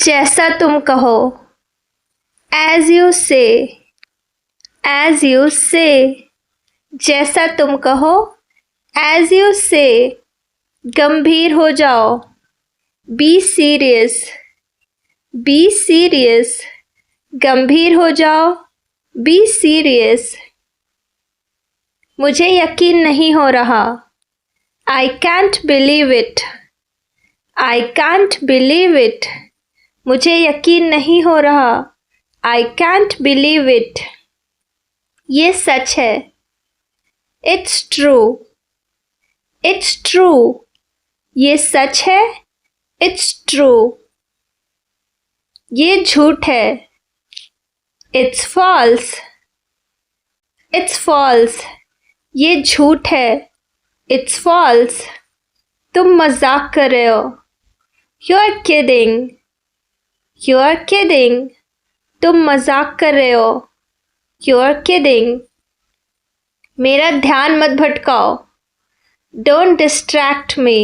जैसा तुम कहो, as you say, as you say, जैसा तुम कहो, as you say, गंभीर हो जाओ, be serious, be serious, गंभीर हो जाओ, be serious, मुझे यकीन नहीं हो रहा, I can't believe it, I can't believe it, मुझे यकीन नहीं हो रहा, I can't believe it, ये सच है, It's true, It's true, ये सच है, It's true, ये झूठ है, It's false, It's false, ये झूठ है, It's false, तुम मजाक कर रहे हो, You're kidding, You're kidding, तुम मजाक कर रहे हो, You're kidding, मेरा ध्यान मत भटकाओ, Don't distract me,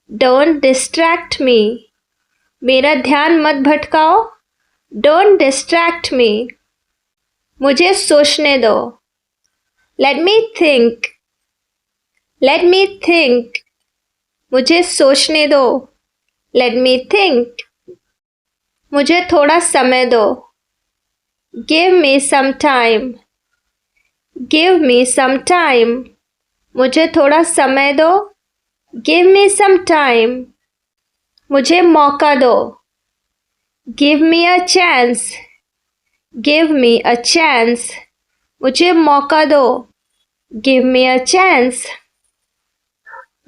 Don't distract me, मेरा ध्यान मत भटकाओ, Don't distract me, मुझे सोचने दो, Let me think, Let me think, मुझे सोचने दो, Let me think, मुझे थोड़ा समय दो, Give me some time, Give me some time, मुझे थोड़ा समय दो, Give me some time, मुझे मौका दो, Give me a chance, Give me a chance, मुझे मौका दो, Give me a chance,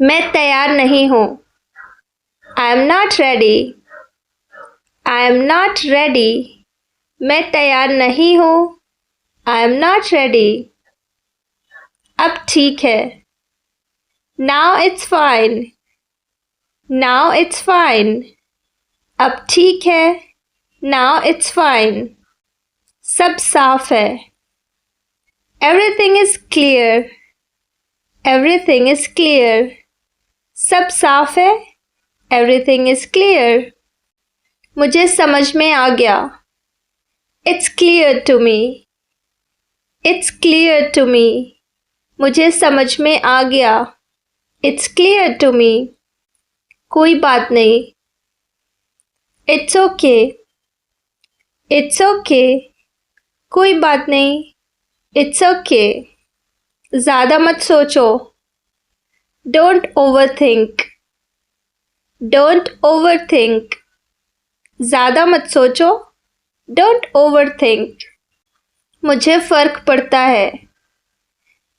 मैं तैयार नहीं हूँ, I am not ready, I am not ready, मैं तैयार नहीं हूँ, I am not ready, अब ठीक है, Now it's fine, Now it's fine, अब ठीक है, Now it's fine, सब साफ है, Everything is clear, Everything is clear, सब साफ है, Everything is clear, मुझे समझ में आ गया, It's clear to me, It's clear to me, मुझे समझ में आ गया, It's clear to me, कोई बात नहीं, It's okay, It's okay, कोई बात नहीं, It's okay, ज़्यादा मत सोचो, Don't overthink, Don't overthink, ज़्यादा मत सोचो, Don't overthink, मुझे फ़र्क पड़ता है,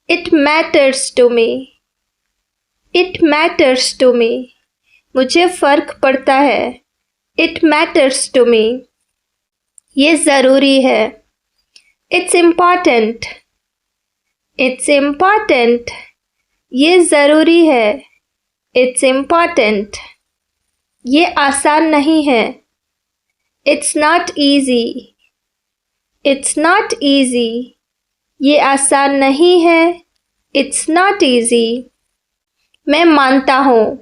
It matters to me, It matters to me, मुझे फ़र्क पड़ता है, It matters to me, ये ज़रूरी है, It's important, It's important, ये ज़रूरी है, It's important, ये आसान नहीं है, It's not easy, It's not easy, ये आसान नहीं है, It's not easy, मैं मानता हूँ,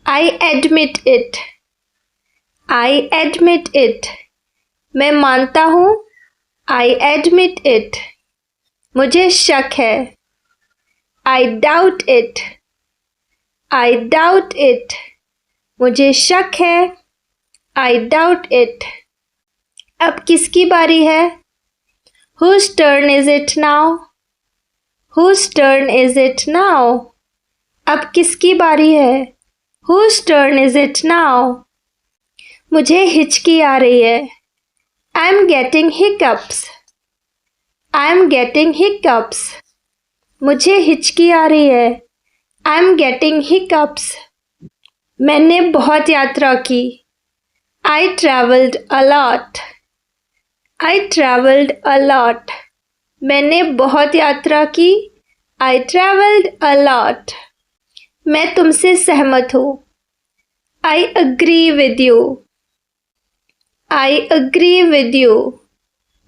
I admit it, I admit it, मैं मानता हूँ, I admit it, मुझे शक है, I doubt it, I doubt it, मुझे शक है, I doubt it, अब किसकी बारी है, Whose turn is it now, Whose turn is it now, अब किसकी बारी है, Whose turn is it now, मुझे हिचकी आ रही है, I'm getting hiccups, I'm getting hiccups, मुझे हिचकी आ रही है, I'm getting hiccups, मैंने बहुत यात्रा की, I traveled a lot, I traveled a lot, मैंने बहुत यात्रा की, I traveled a lot, मैं तुमसे सहमत हूँ, I agree with you, I agree with you,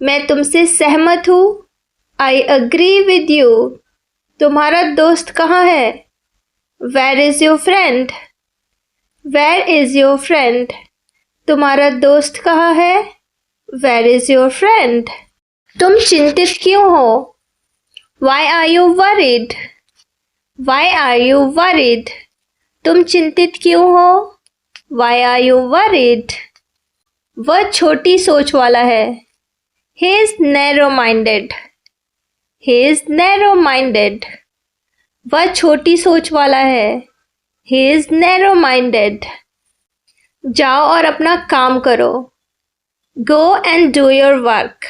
मैं तुमसे सहमत हूँ, I agree with you, तुम्हारा दोस्त कहाँ है, Where is your friend, Where is your friend, तुम्हारा दोस्त कहाँ है? Where is your friend? तुम चिंतित क्यों हो? Why are you worried? Why are you worried? तुम चिंतित क्यों हो? Why are you worried? वह छोटी सोच वाला है। He is narrow-minded. He is narrow-minded. वह छोटी सोच वाला है। He is narrow-minded. जाओ और अपना काम करो। Go and do your work.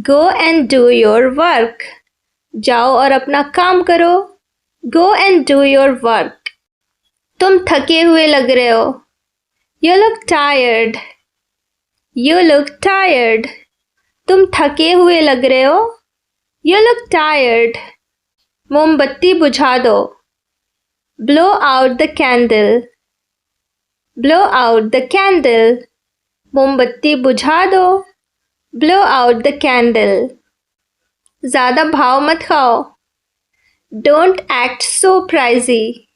Go and do your work. जाओ और अपना काम करो। Go and do your work. तुम थके हुए लग रहे हो। You look tired. You look tired. तुम थके हुए लग रहे हो। You look tired. मोमबत्ती बुझा दो। Blow out the candle. Blow out the candle. मोमबत्ती बुझा दो। Blow out the candle. ज़्यादा भाव मत खाओ। Don't act so pricey.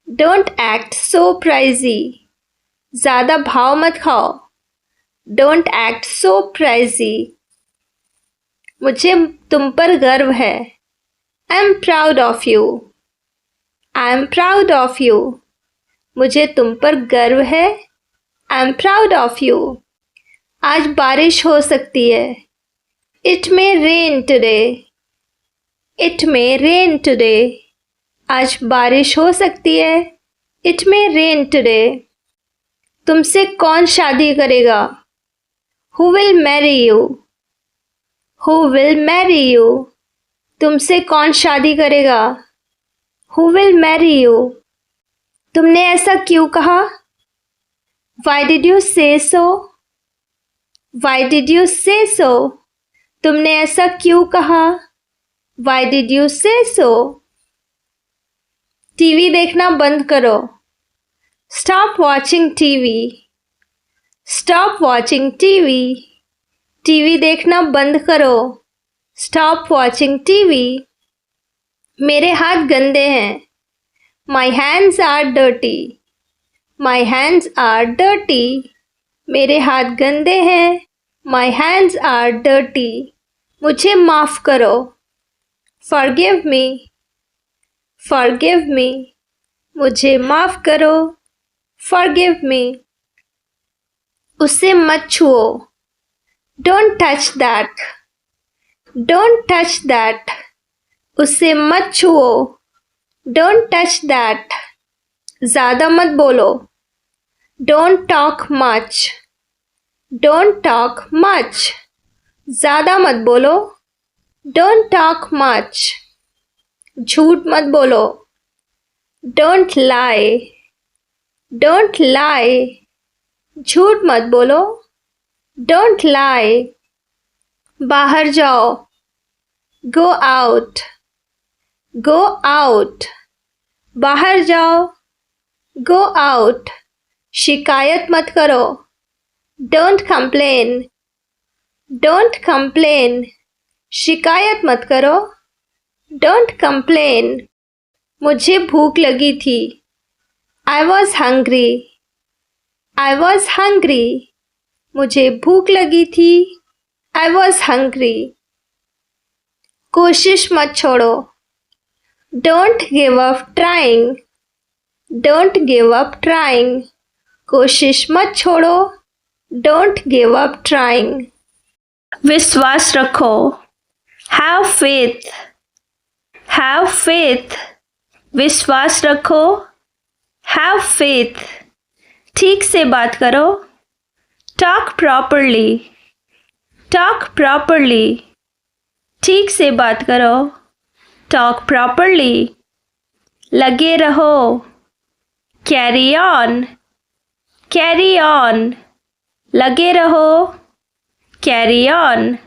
Don't act so pricey. ज़्यादा भाव मत खाओ। Don't act so pricey. मुझे तुम पर गर्व है। I'm proud of you. I'm proud of you. मुझे तुम पर गर्व है। I'm proud of you. आज बारिश हो सकती है। It may rain today. It may rain today. आज बारिश हो सकती है। It may rain today. तुमसे कौन शादी करेगा? Who will marry you? Who will marry you? तुमसे कौन शादी करेगा? Who will marry you? तुमने ऐसा क्यों कहा? Why did you say so? Why did you say so? तुमने ऐसा क्यों कहा? Why did you say so? TV देखना बंद करो। Stop watching TV. Stop watching TV. TV देखना बंद करो। Stop watching TV. मेरे हाथ गंदे हैं। My hands are dirty. My hands are dirty. मेरे हाथ गंदे हैं। My hands are dirty. मुझे माफ़ करो। Forgive me. Forgive me. मुझे माफ़ करो। Forgive me. उसे मत छुओ। Don't touch that. Don't touch that. उसे मत छुओ। Don't touch that. ज़्यादा मत बोलो। Don't talk much. Don't talk much. ज़्यादा मत बोलो। Don't talk much. झूठ मत बोलो। Don't lie. Don't lie. झूठ मत बोलो। Don't lie. बाहर जाओ। Go out. Go out. बाहर जाओ। Go out. शिकायत मत करो। Don't complain. Don't complain. शिकायत मत करो। Don't complain. मुझे भूख लगी थी। I was hungry. I was hungry. मुझे भूख लगी थी। I was hungry. कोशिश मत छोड़ो। Don't give up trying. Don't give up trying. कोशिश मत छोड़ो। Don't give up trying. विश्वास रखो। Have faith. Have faith. विश्वास रखो। Have faith. ठीक से बात करो। Talk properly. Talk properly. ठीक से बात करो। Talk properly. लगे रहो। Carry on. Carry on. लगे रहो। Carry on.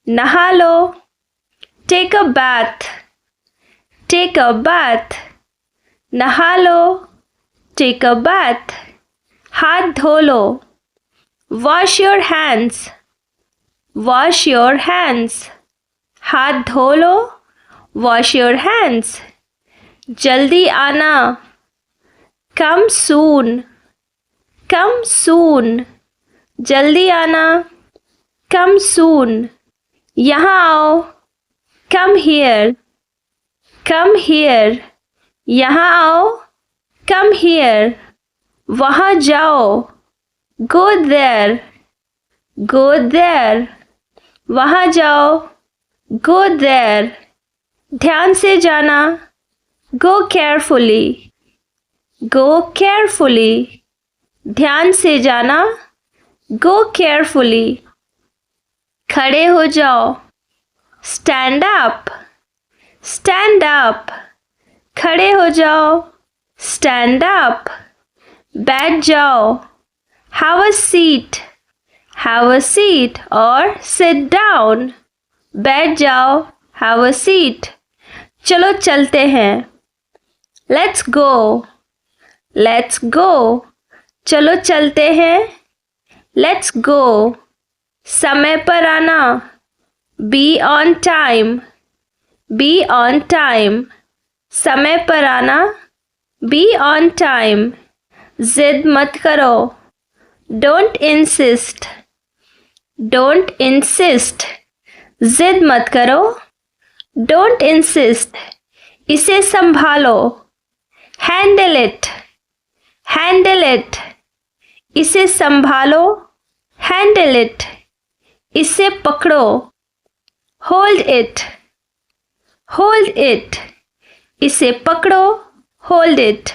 नहा लो। Take a bath. Take a bath. नहा लो। Take a bath. हाथ धो लो। Wash your hands. Wash your hands. हाथ धो लो। Wash your hands. जल्दी आना। Come soon. Come soon. जल्दी आना. Come soon. यहाँ आओ. Come here. Come here. यहाँ आओ. Come here. वहाँ जाओ. Go there. Go there. वहाँ जाओ. Go there. ध्यान से जाना. Go carefully. Go carefully. ध्यान से जाना. Go carefully. खड़े हो जाओ. Stand up. Stand up. खड़े हो जाओ. Stand up. बैठ जाओ. Have a seat. Have a seat or sit down. बैठ जाओ. Have a seat. चलो चलते हैं. Let's go. Let's go. चलो चलते हैं. Let's go. समय पर आना. Be on time. Be on time. समय पर आना. Be on time. जिद मत करो. Don't insist. Don't insist. जिद मत करो. Don't insist. इसे संभालो. Handle it. Handle it. इसे संभालो. Handle it. इसे पकड़ो. Hold it. Hold it. इसे पकड़ो. Hold it.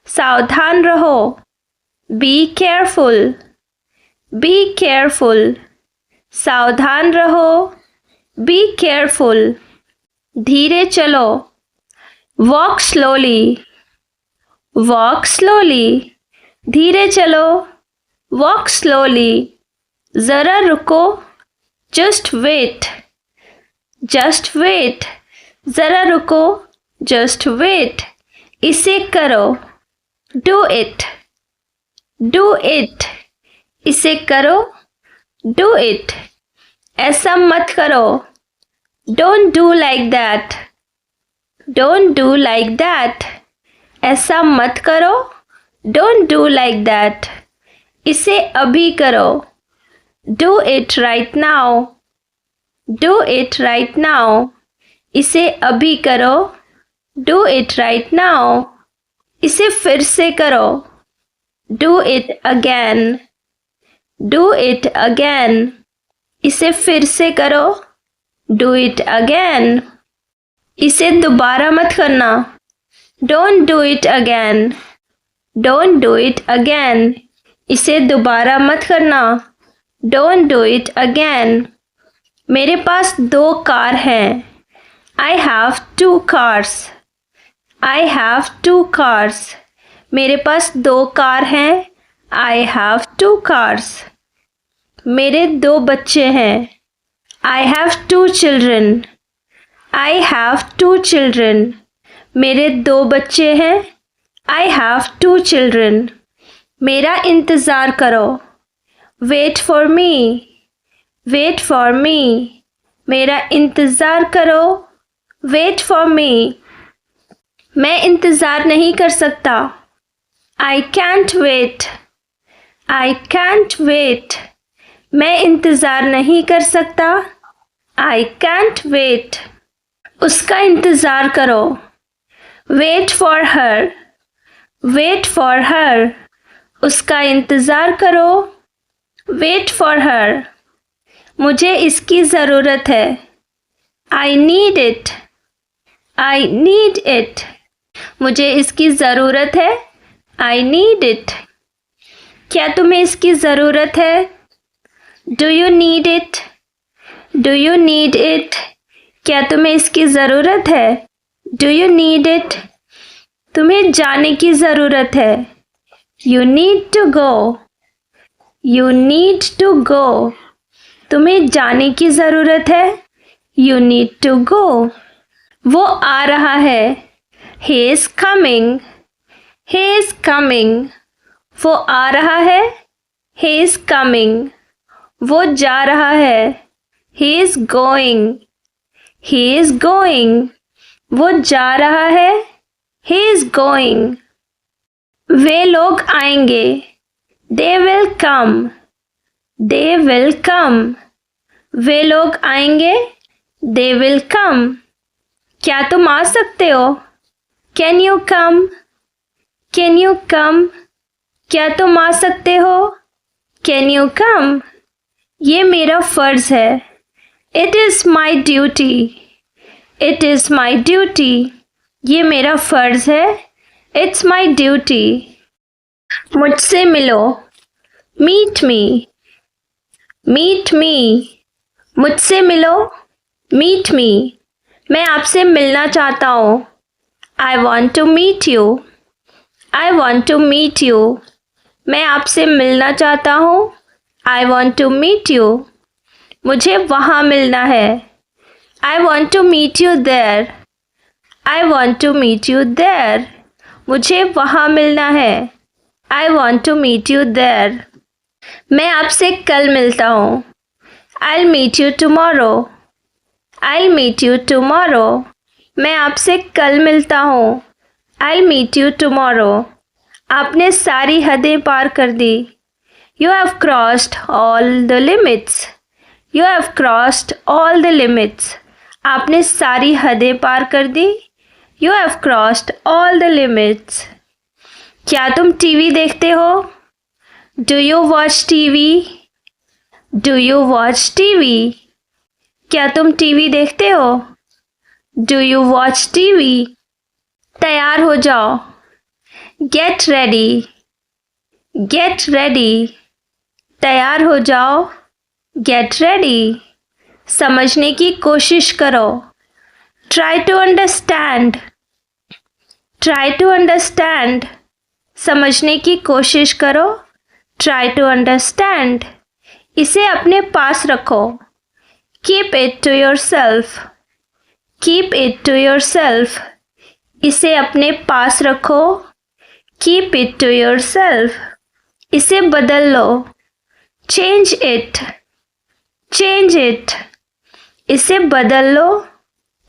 सावधान रहो. Be careful. Be careful. सावधान रहो. Be careful. धीरे चलो. Walk slowly. Walk slowly. धीरे चलो. Walk slowly. ज़रा रुको. Just wait. Just wait. ज़रा रुको. Just wait. इसे करो. Do it. Do it. इसे करो. Do it. ऐसा मत करो. Don't do like that. Don't do like that. ऐसा मत करो. Don't do like that. इसे अभी करो. Do it right now. Do it right now. इसे अभी करो. Do it right now. इसे फिर से करो. Do it again. Do it again. इसे फिर से करो. Do it again. इसे दोबारा मत करना. Don't do it again. Don't do it again. इसे दोबारा मत करना. Don't do it again. मेरे पास 2 कार हैं. I have 2 cars. I have 2 cars. मेरे पास 2 कार हैं. I have 2 cars. मेरे 2 बच्चे हैं. I have 2 children. I have 2 children. मेरे 2 बच्चे हैं. I have 2 children. मेरा इंतज़ार करो. Wait for me. Wait for me. मेरा इंतज़ार करो. Wait for me. मैं इंतज़ार नहीं कर सकता. I can't wait. I can't wait. मैं इंतज़ार नहीं कर सकता. I can't wait. उसका इंतज़ार करो. Wait for her. Wait for her. उसका इंतज़ार करो. Wait for her. मुझे इसकी ज़रूरत है. I need it. I need it. मुझे इसकी ज़रूरत है. I need it. क्या तुम्हें इसकी ज़रूरत है? Do you need it? Do you need it? क्या तुम्हें इसकी ज़रूरत है? Do you need it? तुम्हें जाने की ज़रूरत है. You need to go. You need to go. तुम्हें जाने की ज़रूरत है. You need to go. वो आ रहा है. He is coming. He is coming. वो आ रहा है. He is coming. वो जा रहा है. He is going. He is going. वो जा रहा है. He is going. वे लोग आएंगे. They will come. They will come. वे लोग आएंगे. They will come. क्या तुम आ सकते हो? Can you come? Can you come? क्या तुम आ सकते हो? Can you come? ये मेरा फ़र्ज़ है. It is my duty. It is my duty. ये मेरा फ़र्ज़ है. It's my duty. मुझसे मिलो. Meet me. Meet me. मुझसे मिलो. Meet me. मैं आपसे मिलना चाहता हूँ. I want to meet you. I want to meet you. मैं आपसे मिलना चाहता हूँ. I want to meet you. मुझे वहाँ मिलना है. I want to meet you there. I want to meet you there. मुझे वहाँ मिलना है. I want to meet you there. मैं आपसे कल मिलता हूँ. I'll meet you tomorrow. I'll meet you tomorrow. मैं आपसे कल मिलता हूँ. I'll meet you tomorrow. आपने सारी हदें पार कर दी. You have crossed all the limits. You have crossed all the limits. आपने सारी हदें पार कर दी. You have crossed all the limits. क्या तुम टीवी देखते हो? Do you watch TV? Do you watch TV? क्या तुम टीवी देखते हो? Do you watch TV? तैयार हो जाओ. Get ready. Get ready. तैयार हो जाओ. Get ready. समझने की कोशिश करो. Try to understand. Try to understand. समझने की कोशिश करो. Try to understand. इसे अपने पास रखो. Keep it to yourself. Keep it to yourself. इसे अपने पास रखो. Keep it to yourself. इसे बदल लो. Change it. Change it. इसे बदल लो.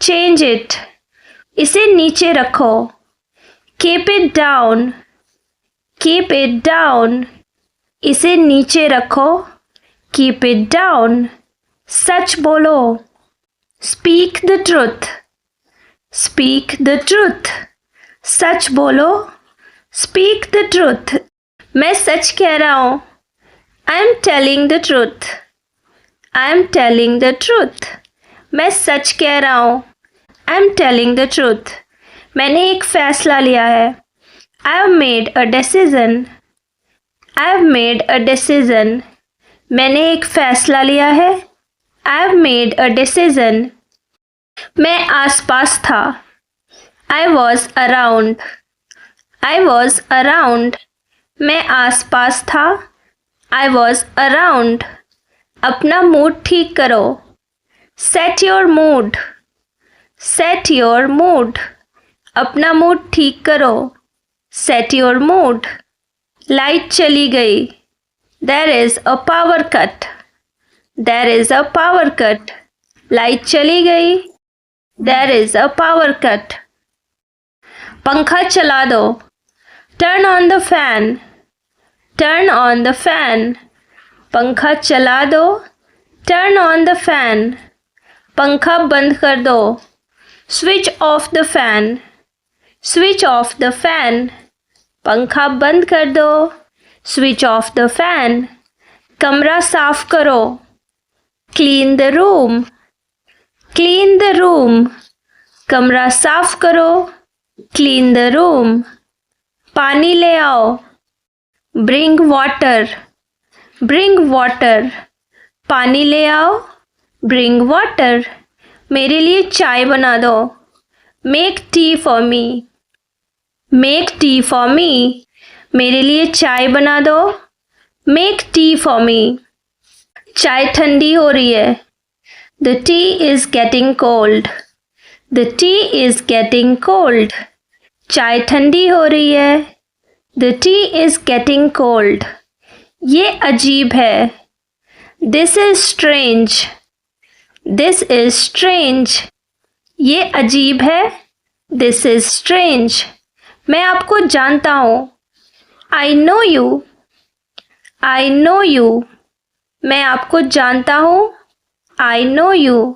Change it. इसे नीचे रखो. Keep it down. Keep it down. इसे नीचे रखो. Keep it down. सच बोलो. Speak the truth. Speak the truth. सच बोलो. Speak the truth. मैं सच कह रहा हूँ. I am telling the truth. I am telling the truth. मैं सच कह रहा हूँ. I am telling the truth. मैंने एक फ़ैसला लिया है. I have made a decision. I have made a decision. मैंने एक फ़ैसला लिया है. I have made a decision. मैं आसपास था. I was around. I was around. मैं आसपास था. I was around. अपना मूड ठीक करो. Set your mood. Set your mood. अपना मूड ठीक करो. Set your mood. लाइट चली गई. There is a power cut. There is a power cut. Light चली गई. There is a power cut. पंखा चला दो. Turn on the fan. Turn on the fan. पंखा चला दो. Turn on the fan. पंखा बंद कर दो. Switch off the fan. Switch off the fan. पंखा बंद कर दो. Switch off the fan. कमरा साफ करो. Clean the room. Clean the room. कमरा साफ करो. Clean the room. पानी ले आओ. Bring water. Bring water. पानी ले आओ. Bring water. मेरे लिए चाय बना दो. Make tea for me. Make tea for me. मेरे लिए चाय बना दो. Make tea for me. चाय ठंडी हो रही है. The tea is getting cold. The tea is getting cold. चाय ठंडी हो रही है. The tea is getting cold. ये अजीब है. This is strange. This is strange. ये अजीब है. This is strange. मैं आपको जानता हूँ. I know you. I know you. मैं आपको जानता हूँ. I know you.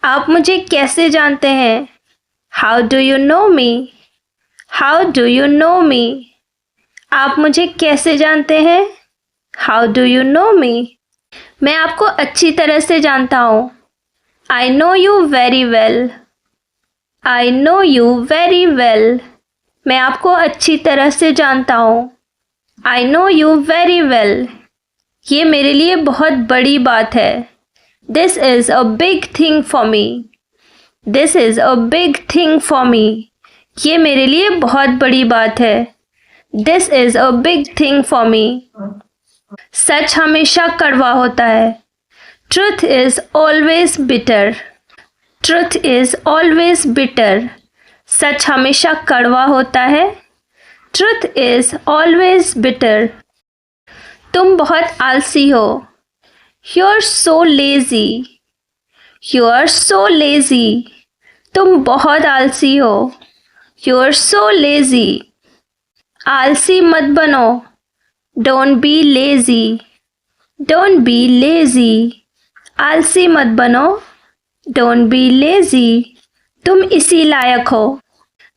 आप मुझे कैसे जानते हैं? How do you know me? How do you know me? आप मुझे कैसे जानते हैं? How do you know me? मैं आपको अच्छी तरह से जानता हूँ. I know you very well. I know you very well. मैं आपको अच्छी तरह से जानता हूँ. I know you very well. ये मेरे लिए बहुत बड़ी बात है. This is a big thing for me. This is a big thing for me. ये मेरे लिए बहुत बड़ी बात है. This is a big thing for me. सच हमेशा कड़वा होता है. Truth is always bitter. Truth is always bitter. सच हमेशा कड़वा होता है. Truth is always bitter. तुम बहुत आलसी हो. You're so lazy. You're so lazy. तुम बहुत आलसी हो. You're so lazy. आलसी मत बनो. Don't be lazy. Don't be lazy. आलसी मत बनो. Don't be lazy. तुम इसी लायक हो.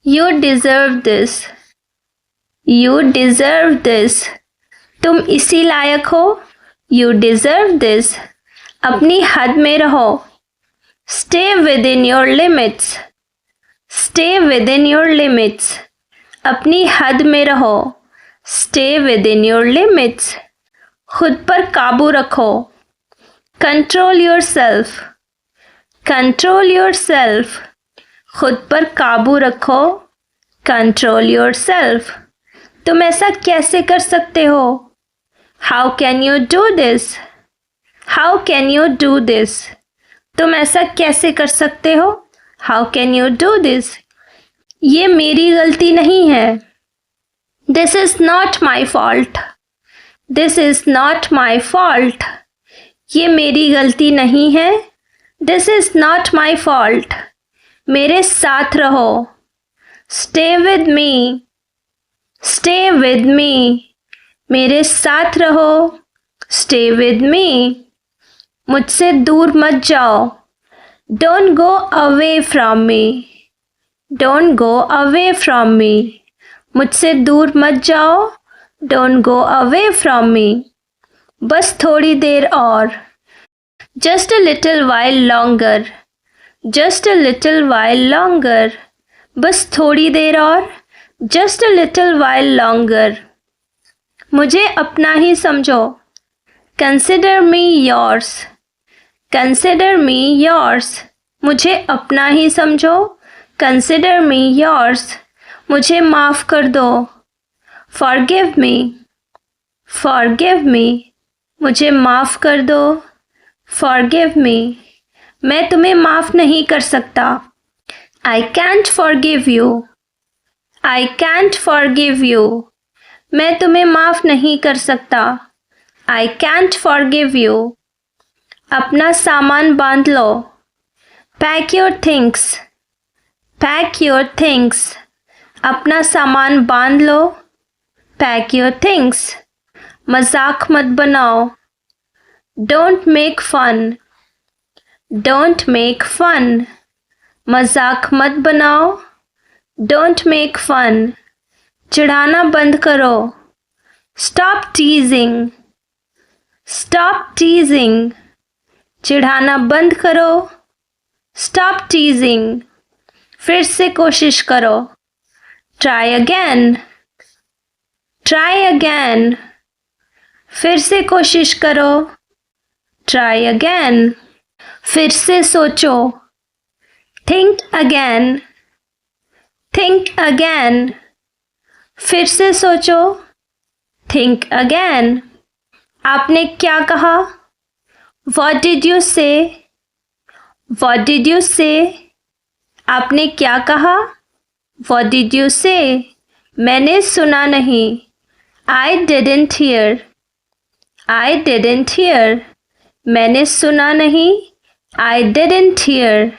You deserve this. You deserve this. तुम इसी लायक हो. You deserve this. अपनी हद में रहो. Stay within your limits. Stay within your limits. अपनी हद में रहो. Stay within your limits. खुद पर काबू रखो. Control yourself. Control yourself. खुद पर काबू रखो. Control yourself. तुम ऐसा कैसे कर सकते हो? How can you do this? How can you do this? तुम ऐसा कैसे कर सकते हो? How can you do this? ये मेरी गलती नहीं है. This is not my fault. This is not my fault. ये मेरी गलती नहीं है. This is not my fault. मेरे साथ रहो. Stay with me. Stay with me. मेरे साथ रहो. Stay with me. मुझसे दूर मत जाओ. Don't go away from me. Don't go away from me. मुझसे दूर मत जाओ. Don't go away from me. बस थोड़ी देर और. Just a little while longer. Just a little while longer. बस थोड़ी देर और. Just a little while longer. मुझे अपना ही समझो. Consider me yours. Consider me yours. मुझे अपना ही समझो. Consider me yours. मुझे माफ़ कर दो. Forgive me. Forgive me. मुझे माफ़ कर दो. Forgive me. मैं तुम्हें माफ़ नहीं कर सकता. I can't forgive you. I can't forgive you. मैं तुम्हें माफ़ नहीं कर सकता. I can't forgive you. अपना सामान बांध लो. Pack your things. Pack your things. अपना सामान बांध लो. Pack your things. मजाक मत बनाओ. Don't make fun. Don't make fun. मजाक मत बनाओ. Don't make fun. चिढ़ाना बंद करो. Stop teasing. Stop teasing. चिढ़ाना बंद करो. Stop teasing. फिर से कोशिश करो. Try again. Try again. फिर से कोशिश करो. Try again. फिर से सोचो. Think again. Think again. फिर से सोचो. Think again. आपने क्या कहा? What did you say? What did you say? आपने क्या कहा? What did you say? मैंने सुना नहीं. I didn't hear. I didn't hear. मैंने सुना नहीं. I didn't hear.